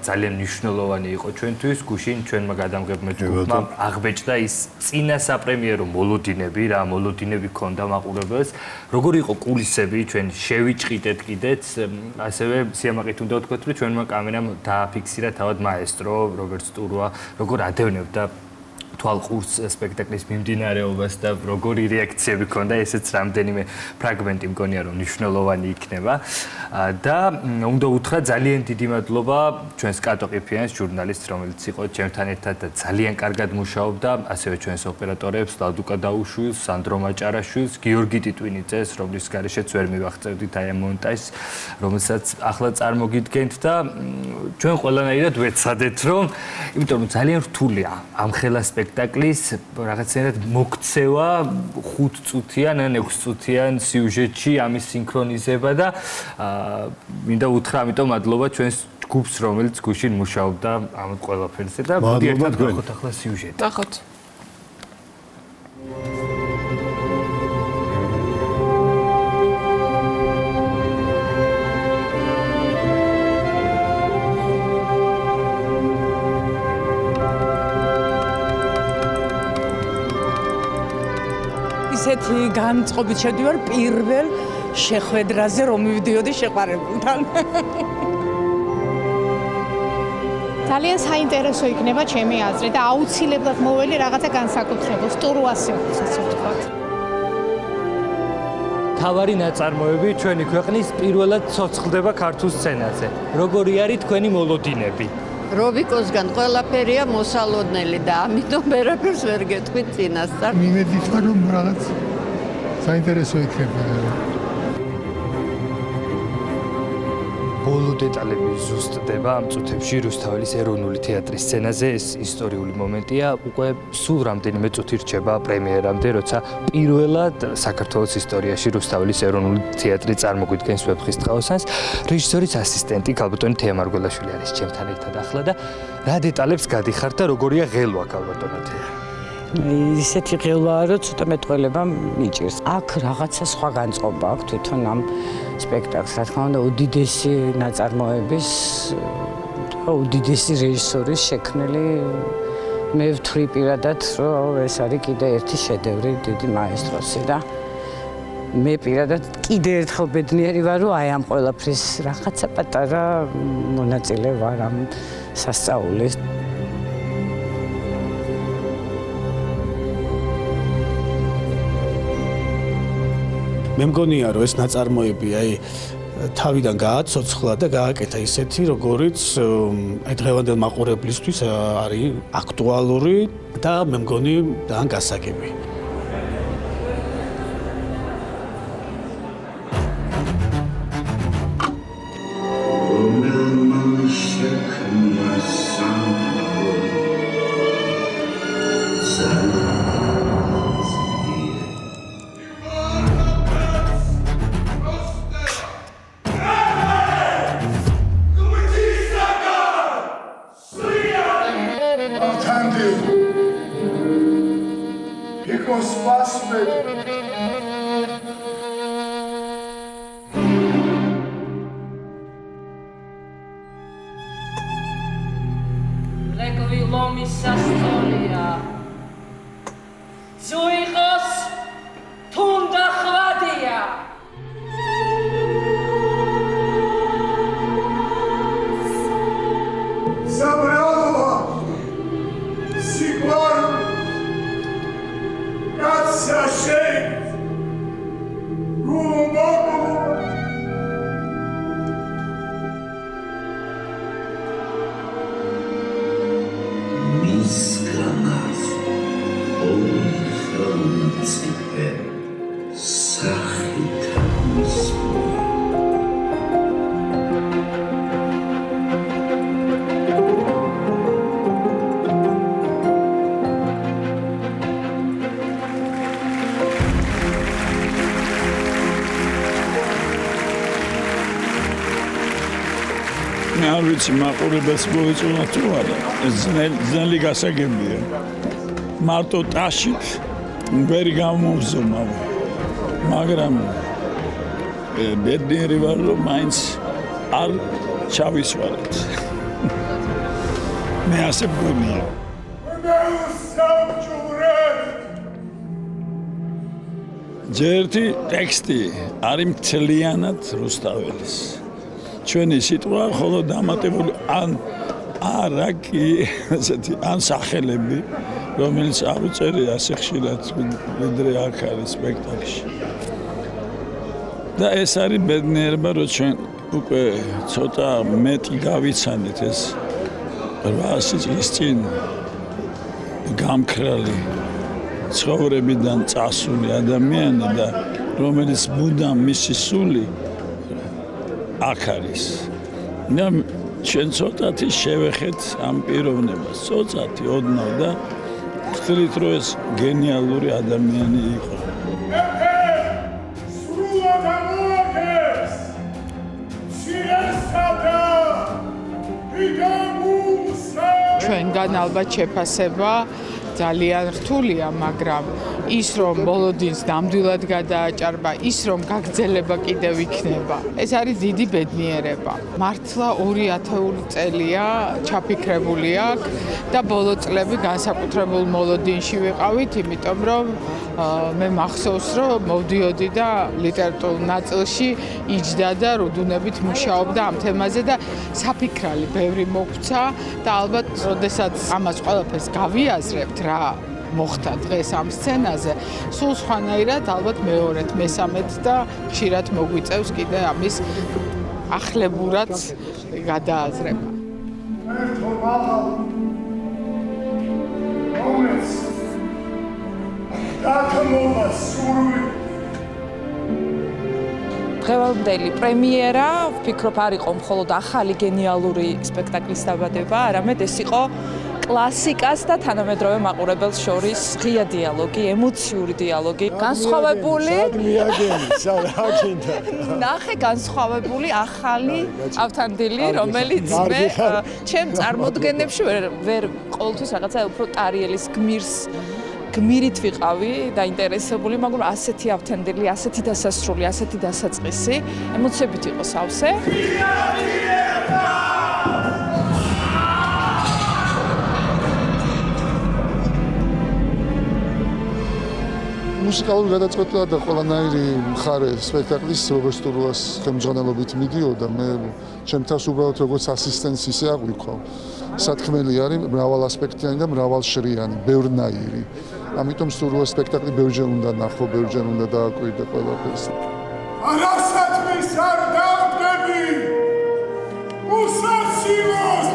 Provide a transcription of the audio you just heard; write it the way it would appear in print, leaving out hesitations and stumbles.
ძალიან მნიშვნელოვანი იყო ჩვენთვის გუშინ ჩვენმა გადამღებმა ჯგუფმა აღბეჭდა ის წინა საპრემიერო მოლოდინები რა მოლოდინები ქონდა მაყურებელს როგორი იყო კულისები ჩვენ შევიჭყიდეთ კიდეც ასევე სიამაყით უნდა ვთქვათ რომ ჩვენმა კამერამ დააფიქსირა თავად მაესტრო რობერტ სტურვა როგორ ადევნებდა თვალყურს სპექტაკლის მიმდინარეობას და როგორი რეაქციები ქონდა ესეც რამდენიმე ფრაგმენტი მგონია რომ მნიშვნელოვანი იქნება და უნდა უთხრა ძალიან დიდი მადლობა ჩვენს კატო ყიფიანს ჟურნალისტს რომელიც იყო ჩემთან ერთად და ძალიან კარგად მუშაობდა ასევე ჩვენს ოპერატორებს ლადუკა დაუშვილს სანდრო მაჭარაშვილს გიორგი ტიტვინიძეს რომლის გარეშეც ვერ მივახცევდით აი ამ მონტაჟს რომელსაც ახლა წარმოგიდგენთ და ჩვენ ყველანაირად ვეცადეთ რომ იმიტომ რომ ძალიან რთულია ამ ხელა სპექტაკლის რაღაცნაირად მოქცევა 5 წუთიან ან 6 წუთიან სიუჟეტში ამის სინქრონიზება და მინდა უთხრა ამიტომ მადლობა ჩვენს ჯგუფს რომელიც გუშინ მუშაობდა ამ ყველაფერზე და მოდი ერთად გავხოთ ახლა სიუჟეტი. ნახოთ. ისეთი განწყობით შედივარ პირველ შეხვედრაზე რომ მივდიოდი შეყვარებულთან. ძალიან საინტერესო იქნება ჩემი აზრით და აუცილებლად მოველი რაღაცა განსაკუთრებულს სტურვასიოსაც ვთქვათ. თავარი ნაწარმოები ჩვენი ქვეყნის პირველად ცოცხლდება ქართულ სცენაზე. როგორი არის თქვენი მოლოდინები? რობიკოსგან ყველაფერია მოსალოდნელი და ამიტომ ვერაფერს ვერ გეტყვით წინასწარ. მიმედით ვარ რომ რაღაც საინტერესო იქნება. ბოლო დეტალები ზუსტდება ამ წუთებში რუსთაველის ეროვნული თეატრის სცენაზე ეს ისტორიული მომენტია უკვე სულ რამდენიმე წუთი რჩება პრემიერამდე როცა პირველად საქართველოს ისტორიაში რუსთაველის ეროვნული თეატრი წარმოგვიდგენს ვეფხის ტყაოსანს რეჟისორის ასისტენტი გალბატონი თეა მარგველაშვილი არის ჩემთან ერთად ახლა და რა დეტალებს გადიხართ და როგორია ღელვა გალბატონო თეა ისეთი ღელვაა რომ ცოტა მეტყველება მიჭირს. აქ რაღაცა სხვა განწყობა აქვს თვითონ ამ სპექტაკლს, რა თქმა უნდა, უდიდესი ნაწარმოების და უდიდესი რეჟისორის შექმნილი მე ვთვლი პირადად, რომ ეს არის კიდე ერთი შედევრი დიდი მაესტროსი და მე პირადად კიდე ერთხელ ბედნიერი ვარ, რომ აი ამ ყველაფრის რაღაცა პატარა მონაწილე ვარ ამ სასწაულის. მე მგონია რომ ეს ნაწარმოები აი თავიდან გააცოცხლა და გააკეთა ისეთი როგორიც აი დღევანდელ მაყურებლისთვის არის აქტუალური და მე მგონი ძალიან გასაგები. არ ვიცი მაყურებელს მოეწონა თუ არა ეს ძნელი გასაგებია მარტო ტაშით ვერი გამომზომავ მაგრამ ბედნიერი ვარ რომ მაინც არ ჩავისვალეთ მე ასე მგონია. ჯერთი ტექსტი არის მთლიანად რუსთაველის. ჩვენი სიტყვა ხოლო დამატებული ან არა კი ესეთი ან სახელები რომელიც აღწერია ასე ხშირად ვიდრე აქ არის სპექტაკლში. და ეს არის ბედნიერება რომ ჩვენ უკვე ცოტა მეტი გავიცანით ეს 800 წლის წინ გამქრალი ცხოვრებიდან წასული ადამიანი და რომელიც მუდამ მისი სული აქ არის. და ჩვენ ცოტათი შევეხეთ ამ პიროვნებას, ცოტათი ოდნავ და ხთით რომ ეს გენიალური ადამიანი იყო. ჩვენგან ალბათ შეფასება ძალიან რთულია, მაგრამ ის რომ ბოლოდინს ნამდვილად გადააჭარბა, ის რომ გაგრძელება კიდევ იქნება, ეს არის დიდი ბედნიერება. მართლა 2000 წელია ჩაფიქრებული აქ და ბოლო წლები განსაკუთრებულ მოლოდინში ვიყავით, იმიტომ რომ მე მახსოვს, რომ მოვდიოდი და ლიტერატურულ ნაწილში იჯდა და რუდუნებით მუშაობდა ამ თემაზე და საფიქრალი ბევრი მოგვცა და ალბათ, როდესაც ამას ყველაფერს გავიაზრებთ, რა მოხდა დღეს ამ სცენაზე, სულ სხვანაირად ალბათ მეორედ, მესამედ და ხშირად მოგვიწევს კიდე ამის ახლებურად გადააზრება. დღევანდელი პრემიერა, ვფიქრობ, არ იყო მხოლოდ ახალი გენიალური სპექტაკლის დაბადება, არამედ ეს იყო კლასიკას და თანამედროვე მაყურებელს შორის ღია დიალოგი, ემოციური დიალოგი, განსხვავებული ნახე განსხვავებული ახალი ავთანდილი, რომელიც მე ჩემ წარმოდგენებში ვერ ყოველთვის რაღაცა უფრო ტარიელის გმირით ვიყავი დაინტერესებული, მაგრამ ასეთი ავთანდილი, ასეთი დასასრული, ასეთი დასაწყისი, ემოციებით იყო სავსე. მუსიკალური გადაწყვეტა და ყველანაირი მხარე სპექტაკლის როგორც ტურუას ხელმძღვანელობით მიდიოდა, მე ჩემ თავს უბრალოდ როგორც ასისტენტს ისე აღვიქვა. სათქმელი არის მრავალასპექტიანი და მრავალშრიანი, ბევრნაირი. ამიტომ ტურუას სპექტაკლი ბევრჯერ უნდა ნახო, ბევრჯერ უნდა დააკვირდე ყველაფერს. არასათმის არ დავდები უსასილოს